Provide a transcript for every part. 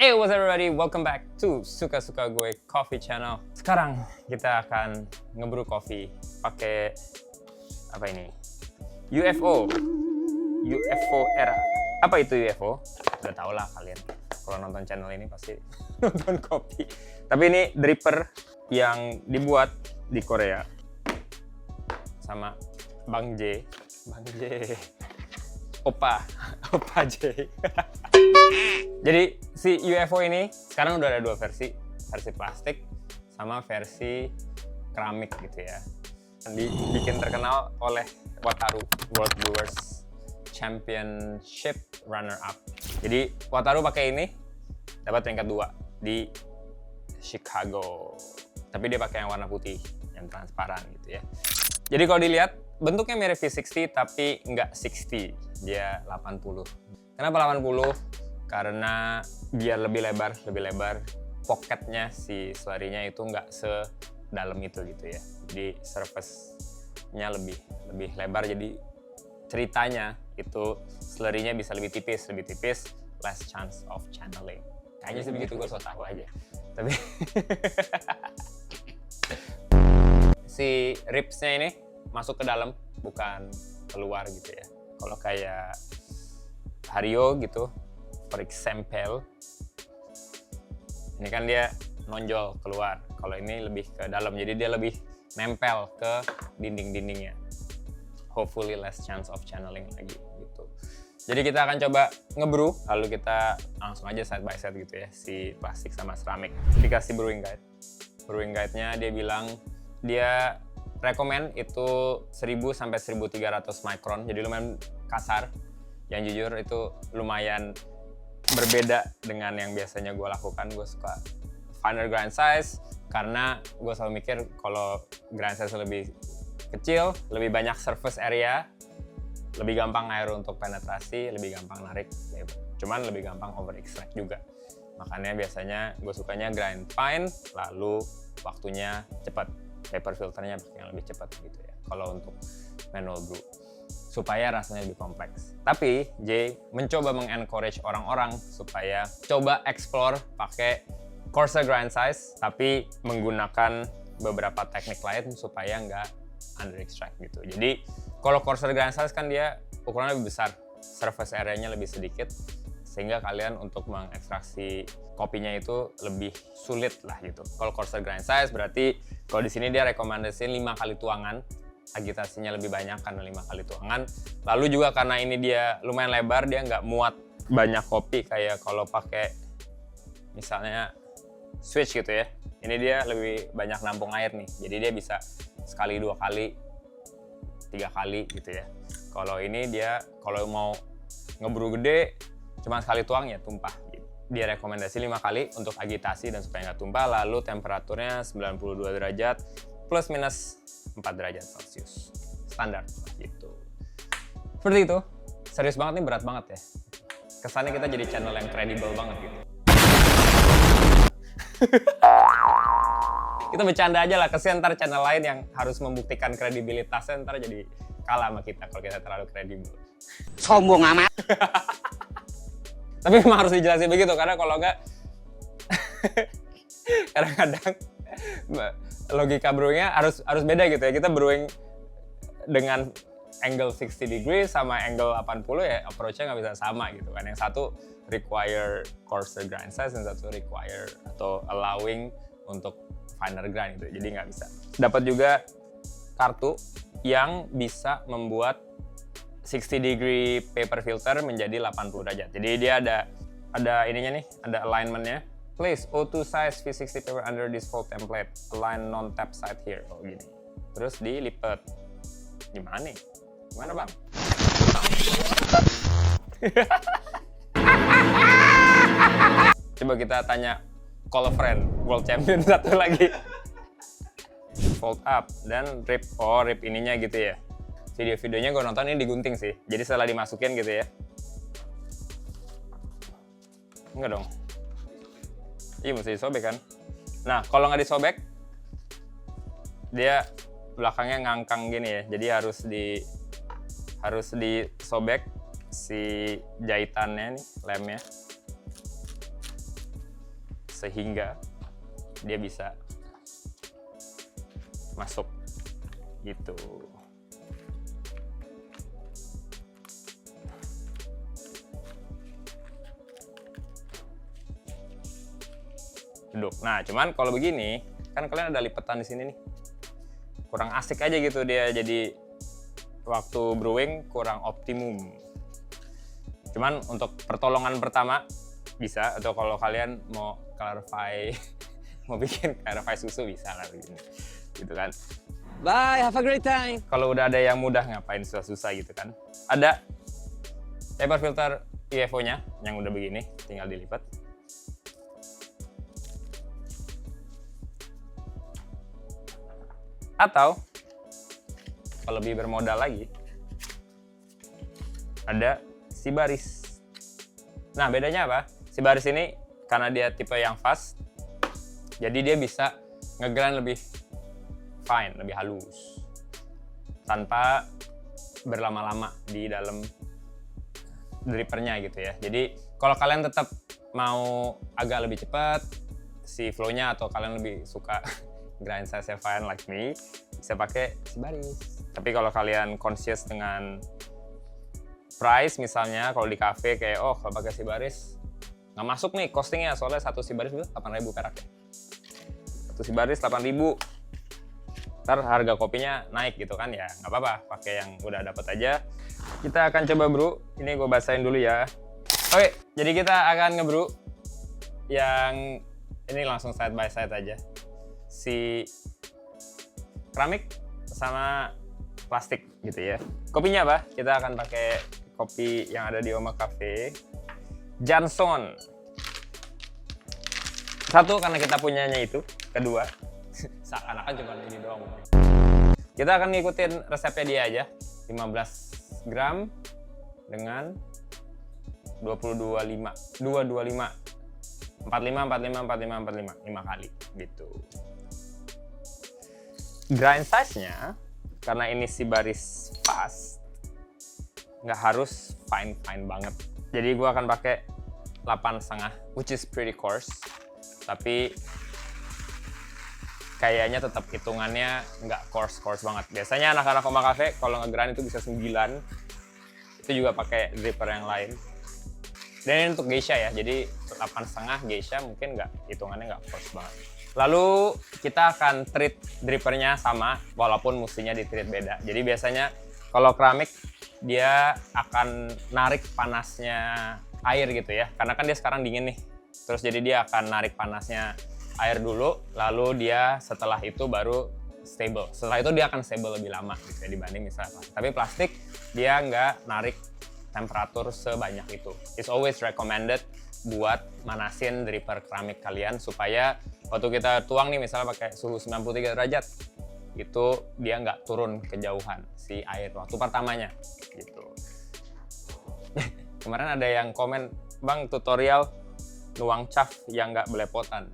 Hey, what's up everybody? Welcome back to Suka-Suka Gue Coffee Channel. Sekarang kita akan ngebrew coffee pakai apa ini? UFO era. Apa itu UFO? Udah tau lah kalian. Kalau nonton channel ini pasti nonton kopi. Tapi ini dripper yang dibuat di Korea sama Bang J. Opa J. Jadi si UFO ini sekarang udah ada dua versi plastik sama versi keramik gitu ya. Dibikin terkenal oleh Wataru World Brewers Championship Runner Up. Jadi Wataru pakai ini dapat peringkat 2 di Chicago. Tapi dia pakai yang warna putih, yang transparan gitu ya. Jadi kalau dilihat bentuknya mirip V60 tapi nggak 60, dia 80. Kenapa 80? Karena biar lebih lebar, pocketnya si slurry-nya itu nggak sedalam itu gitu ya. Jadi surface-nya lebih lebar, jadi ceritanya itu slurry-nya bisa lebih tipis, less chance of channeling. Kayaknya sih begitu, gue so tau aja. Tapi si ribs-nya ini masuk ke dalam, bukan keluar gitu ya. Kalau kayak Hario gitu, for example, ini kan dia nonjol keluar. Kalau ini lebih ke dalam, jadi dia lebih nempel ke dinding-dindingnya. Hopefully less chance of channeling lagi gitu. Jadi kita akan coba ngebrew, lalu kita langsung aja side by side gitu ya, si plastik sama keramik. Dikasih brewing guide. Brewing guide-nya dia bilang dia rekomen itu 1000 sampai 1300 micron, jadi lumayan kasar. Yang jujur itu lumayan berbeda dengan yang biasanya gue lakukan. Gue suka finer grind size karena gue selalu mikir kalau grind size lebih kecil, lebih banyak surface area, lebih gampang air untuk penetrasi, lebih gampang narik, cuman lebih gampang over extract juga. Makanya biasanya gue sukanya grind fine, lalu waktunya cepat, paper filternya yang lebih cepat gitu ya kalau untuk manual brew, supaya rasanya lebih kompleks. Tapi J mencoba mengencourage orang-orang supaya coba explore pakai coarser grind size tapi menggunakan beberapa teknik lain supaya nggak under extract gitu. Jadi kalau coarser grind size kan dia ukurannya lebih besar, surface area-nya lebih sedikit, sehingga kalian untuk mengekstraksi kopinya itu lebih sulit lah gitu. Kalau coarser grind size berarti kalau di sini dia rekomendasiin 5 kali tuangan, agitasinya lebih banyak karena 5 kali tuangan. Lalu juga karena ini dia lumayan lebar, dia nggak muat banyak kopi kayak kalau pakai misalnya switch gitu ya. Ini dia lebih banyak nampung air nih, jadi dia bisa sekali, 2 kali, 3 kali gitu ya. Kalau ini dia kalau mau ngebrew gede cuma sekali tuang ya tumpah gitu. Dia rekomendasi 5 kali untuk agitasi dan supaya nggak tumpah. Lalu temperaturnya 92 derajat plus minus 4 derajat Celcius standar gitu. Seperti itu. Serius banget nih, berat banget ya. Kesannya kita jadi channel yang kredibel banget gitu. Kita bercanda aja lah, kesian ntar channel lain yang harus membuktikan kredibilitasnya ntar jadi kalah sama kita kalau kita terlalu kredibel. Sombong amat. Tapi memang harus dijelasin begitu, karena kalau enggak kadang-kadang logika brewingnya harus beda gitu ya. Kita brewing dengan angle 60 degree sama angle 80 ya, approach-nya nggak bisa sama gitu kan. Yang satu require coarser grind size, yang satu require atau allowing untuk finer grind gitu. Jadi nggak bisa. Dapat juga kartu yang bisa membuat 60 degree paper filter menjadi 80 derajat. Jadi dia ada ininya nih, ada alignment-nya. Place O2 size V60 paper under this fold template. Align non-tap side here. Oh gini. Terus dilipat. Gimana nih? Gimana bang? Coba kita tanya call a friend, world champion satu lagi. Fold up dan rip. Oh rip ininya gitu ya. Video-videonya gue nonton ini digunting sih. Jadi setelah dimasukin gitu ya. Enggak dong. Iya mesti disobek kan. Nah kalau nggak disobek, dia belakangnya ngangkang gini ya. Jadi harus disobek si jahitannya nih, lemnya. sehingga dia bisa masuk gitu. Duduk. Nah, cuman kalau begini kan kalian ada lipatan di sini nih. Kurang asik aja gitu dia, jadi waktu brewing kurang optimum. Cuman untuk pertolongan pertama bisa, atau kalau kalian mau clarify mau bikin clarify susu bisa lah begini. Gitu kan. Bye, have a great time. Kalau udah ada yang mudah ngapain susah-susah gitu kan. Ada paper filter EFO-nya yang udah begini, tinggal dilipat. Atau kalau lebih bermodal lagi, ada si baris. Nah, bedanya apa? Si baris ini karena dia tipe yang fast, jadi dia bisa ngegrind lebih fine, lebih halus, tanpa berlama-lama di dalam drippernya gitu ya. Jadi kalau kalian tetap mau agak lebih cepat si flow-nya, atau kalian lebih suka grind size fine like me, bisa pakai si baris. Tapi kalau kalian conscious dengan price, misalnya kalau di cafe kayak kalau pakai si baris nggak masuk nih costingnya, soalnya satu si baris 8.000 perak ya. Satu si baris 8.000, ntar harga kopinya naik gitu kan, ya nggak apa-apa, pakai yang udah dapat aja. Kita akan coba brew. Ini gue basahin dulu ya. Oke, jadi kita akan ngebrew yang ini langsung side by side aja. Si keramik sama plastik gitu ya. Kopinya apa? Kita akan pakai kopi yang ada di Oma Cafe, Jansson. Satu, karena kita punyanya itu. Kedua, seakan-akan cuma ini doang. Kita akan ngikutin resepnya dia aja. 15 gram dengan 225, 45 5 kali gitu. Grind size-nya, karena ini si baris fast, nggak harus fine banget. Jadi gue akan pakai 8,5, which is pretty coarse, tapi kayaknya tetap hitungannya nggak coarse banget. Biasanya anak-anak Oma Cafe kalau nge-grind itu bisa 9, itu juga pakai dripper yang lain. Dan ini untuk geisha ya, jadi 8,5 geisha mungkin hitungannya nggak coarse banget. Lalu kita akan treat drippernya sama, walaupun mestinya di treat beda. Jadi biasanya kalau keramik dia akan narik panasnya air gitu ya, karena kan dia sekarang dingin nih. Terus jadi dia akan narik panasnya air dulu, lalu dia setelah itu baru stable. Setelah itu dia akan stable lebih lama gitu ya, dibanding misalnya plastik. Tapi plastik dia nggak narik temperatur sebanyak itu. It's always recommended buat manasin dripper keramik kalian supaya waktu kita tuang nih misalnya pakai suhu 93 derajat, itu dia nggak turun kejauhan si air waktu pertamanya gitu. Kemarin ada yang komen, "Bang, tutorial nuang cap yang nggak belepotan."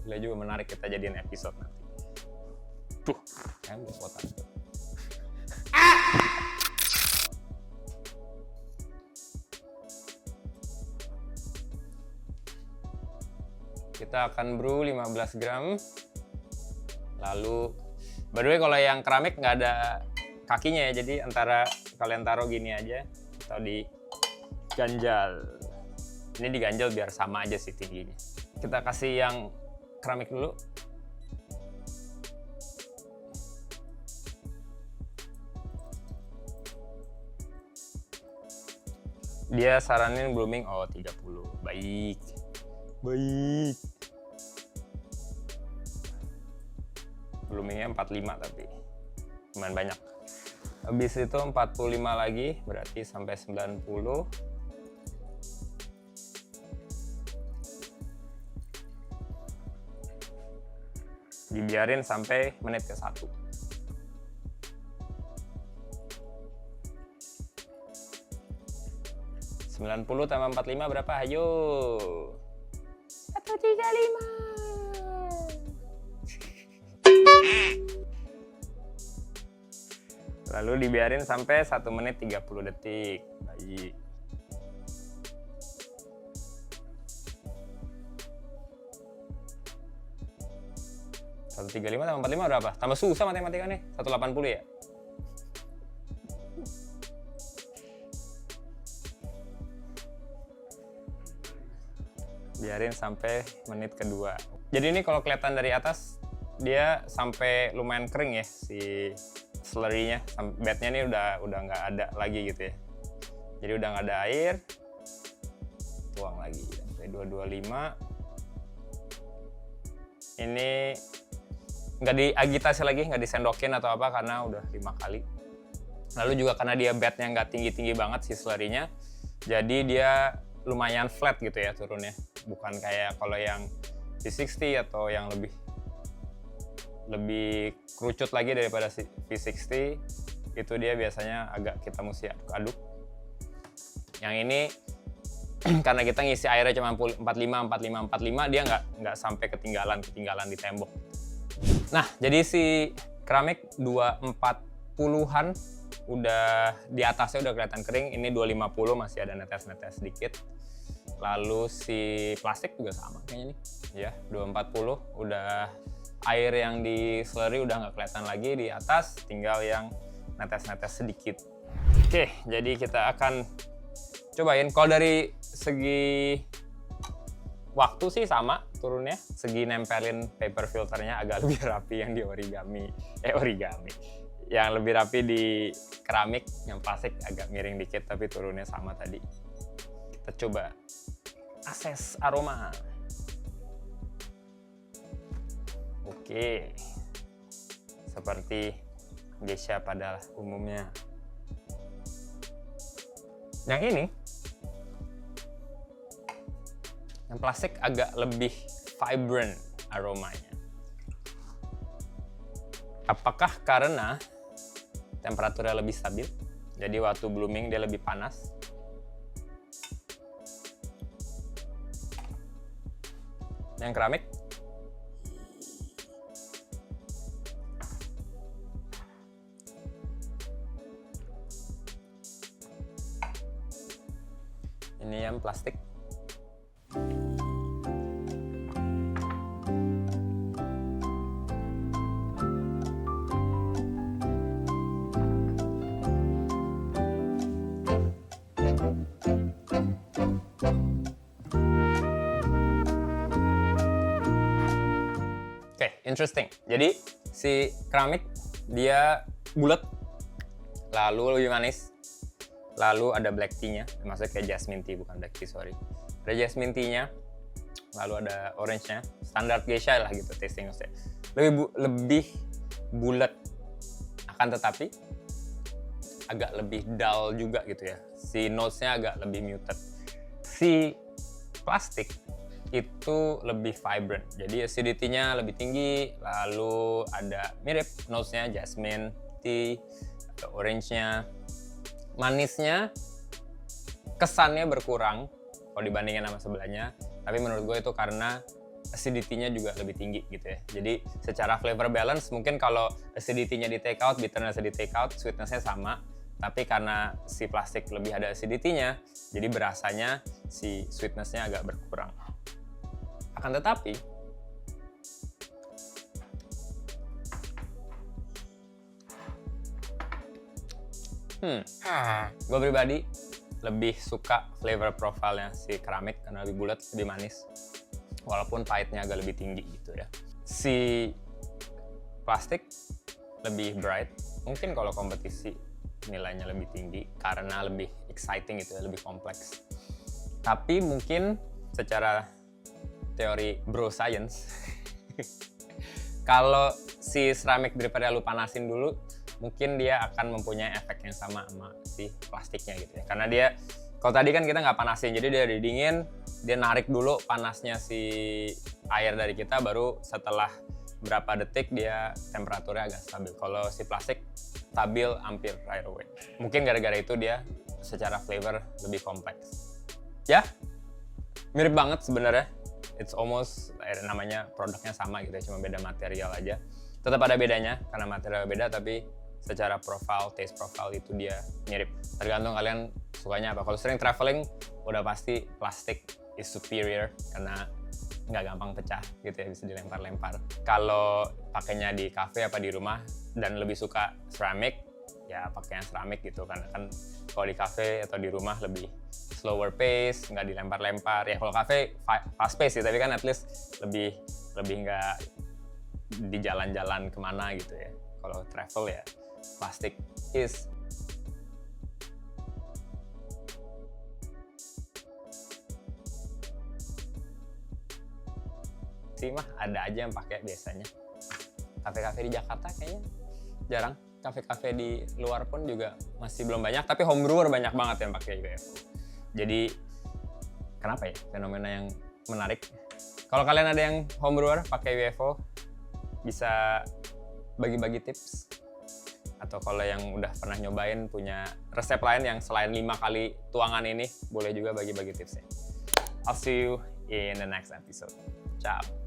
Boleh juga, menarik, kita jadiin episode nanti. Tuh, kan belepotan. Kita akan brew 15 gram. Lalu, by the way, kalau yang keramik nggak ada kakinya ya, jadi antara kalian taruh gini aja atau diganjal. Ini diganjal biar sama aja sih tingginya. Kita kasih yang keramik dulu. Dia saranin blooming 30. Baik. Bloomingnya 45 tapi lumayan banyak. Habis itu 45 lagi, berarti sampai 90. Dibiarin sampai menit ke 1. (90 tambah 45 berapa? Ayo. 135. Lalu dibiarin sampai 1 menit 30 detik. Baik. 135 tambah 45 berapa? Tambah susah matematika nih. 180 ya? Biarin sampai menit kedua. Jadi ini kalau kelihatan dari atas, dia sampai lumayan kering ya si slurry-nya. Bednya nih udah nggak ada lagi gitu ya. Jadi udah nggak ada air. Tuang lagi sampai 225. Ini nggak diagitasi lagi, nggak disendokin atau apa karena udah 5 kali. Lalu juga karena dia bednya nggak tinggi-tinggi banget si slurry-nya, jadi dia lumayan flat gitu ya turunnya. Bukan kayak kalau yang V60 atau yang lebih kerucut lagi daripada V60, itu dia biasanya agak kita mesti aduk-aduk. Yang ini karena kita ngisi airnya cuma 45, dia nggak sampai ketinggalan di tembok. Nah, jadi si keramik 240-an udah di atasnya udah kelihatan kering, ini 250 masih ada netes-netes sedikit. Lalu si plastik juga sama kayaknya nih, ya 240 udah air yang di slurry udah nggak kelihatan lagi di atas, tinggal yang netes-netes sedikit. Oke, jadi kita akan cobain. Kalau dari segi waktu sih sama turunnya, segi nempelin paper filternya agak lebih rapi yang di origami, yang lebih rapi di keramik, yang plastik agak miring dikit tapi turunnya sama tadi. Kita coba akses aroma. Oke, seperti geisha pada umumnya. Yang ini, yang plastik agak lebih vibrant aromanya. Apakah karena temperaturnya lebih stabil, jadi waktu blooming dia lebih panas? Yang keramik ini yang plastik. Oke, interesting. Jadi si keramik dia bulat, lalu lebih manis, lalu ada black tea-nya, maksudnya kayak jasmine tea, bukan black tea, sorry. Ada jasmine tea-nya, lalu ada orange-nya, standar geisha lah gitu tasting notes-nya. Lebih bulat, akan tetapi agak lebih dull juga gitu ya. Si notes-nya agak lebih muted. Si plastik itu lebih vibrant, jadi acidity-nya lebih tinggi, lalu ada mirip notes-nya jasmine tea atau orange-nya. Manisnya kesannya berkurang kalau dibandingin sama sebelahnya, tapi menurut gue itu karena acidity-nya juga lebih tinggi gitu ya. Jadi secara flavor balance mungkin kalau acidity-nya di take out, bitterness-nya di take out, sweetness-nya sama, tapi karena si plastik lebih ada acidity-nya, jadi berasanya si sweetness-nya agak berkurang. Akan tetapi gue pribadi lebih suka flavor profile-nya si keramik karena lebih bulat, lebih manis, walaupun pahitnya agak lebih tinggi gitu ya. Si plastik lebih bright, mungkin kalau kompetisi nilainya lebih tinggi karena lebih exciting gitu ya, lebih kompleks. Tapi mungkin secara teori bro science kalau si keramik daripada lu panasin dulu, mungkin dia akan mempunyai efek yang sama si plastiknya gitu ya. Karena dia, kalau tadi kan kita nggak panasin, jadi dia dingin, dia narik dulu panasnya si air dari kita, baru setelah berapa detik dia temperaturnya agak stabil. Kalau si plastik stabil hampir right away. Mungkin gara-gara itu dia secara flavor lebih kompleks. Ya, mirip banget sebenarnya. It's almost namanya produknya sama gitu ya, cuma beda material aja. Tetap ada bedanya karena material beda, tapi secara profile, taste profile itu dia mirip. Tergantung kalian sukanya apa. Kalau sering traveling, udah pasti plastik is superior karena nggak gampang pecah gitu ya, bisa dilempar-lempar. Kalau pakainya di cafe apa di rumah dan lebih suka ceramic, ya pakai yang ceramic gitu, karena kan kalau di cafe atau di rumah lebih slower pace, nggak dilempar-lempar. Ya kalau cafe fast pace sih, tapi kan at least lebih nggak di jalan-jalan kemana gitu ya. Kalau travel ya plastik is sih mah ada aja yang pakai biasanya. Kafe-kafe di Jakarta kayaknya jarang. Kafe-kafe di luar pun juga masih belum banyak, tapi home brewer banyak banget yang pakai UFO. Jadi kenapa ya fenomena yang menarik? Kalau kalian ada yang home brewer pakai UFO, bisa bagi-bagi tips. Atau kalau yang udah pernah nyobain punya resep lain yang selain 5 kali tuangan ini, boleh juga bagi-bagi tipsnya. I'll see you in the next episode. Ciao.